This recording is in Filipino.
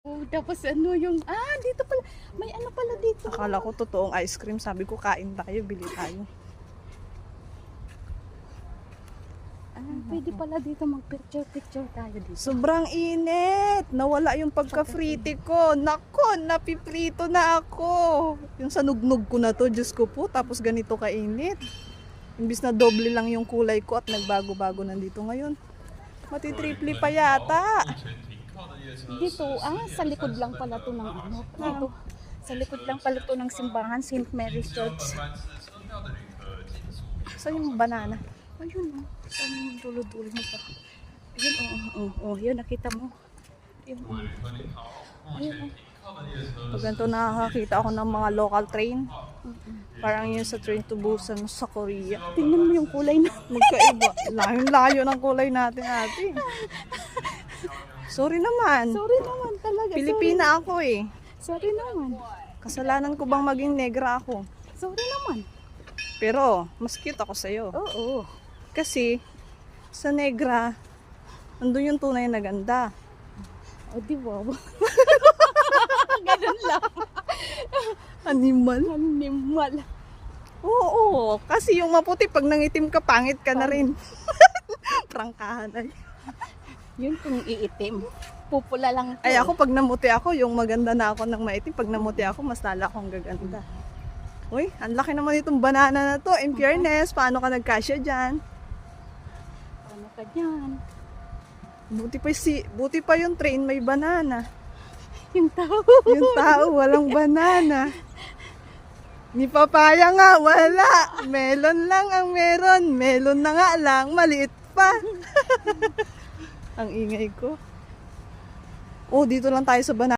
Oh, tapos ano yung, dito pala, may ano pala dito. Akala ko totoong ice cream. Sabi ko kain tayo, bili tayo. Pwede pala dito mag-picture tayo dito. Sobrang init. Nawala yung pagka-friti ko. Nako, napiprito na ako. Yung sa nugnog ko na to, Diyos ko po. Tapos ganito kainit. Imbis na doble lang yung kulay ko at nagbago-bago nandito ngayon. Matitriple pa yata. Dito, sa likod lang pala to ng ano. Dito, sa likod lang pala to ng simbahan, St. Mary's Church. Saan yung banana? Ayun, saan yung dulo-dulo mo pa? Ayun, yun, nakita mo. Ayun, ayun, Pag ganito nakakakita ako ng mga local train. Parang yun sa Train to Busan sa Korea. tingnan mo yung kulay na. Magkaiba. Layo ng kulay natin ate. Sorry naman. Sorry naman talaga. Pilipina ako eh. Sorry naman. Kasalanan ko bang maging negra ako? Sorry naman. Pero, mas cute ako sa'yo. Oo. Kasi, sa negra, nandun yung tunay na ganda. O, di ba? Ganun lang. Animal? Animal. Oo, kasi yung maputi, pag nangitim ka, pangit ka na rin. Prangkahan ay. Yun kung iitim. Pupula lang. Ay ako, pag namuti ako, yung maganda na ako ng maitim, pag namuti ako, mas lala akong gaganda. Uy, ang laki naman itong banana na to. In fairness, paano ka nagkasya dyan? Ano ka dyan? Buti pa yung train may banana. Yung tao. Yung tao, walang banana. Ni papaya nga, wala. Melon lang ang meron. Melon na nga lang, maliit pa. Ang ingay ko. Oh, dito lang tayo sa banana.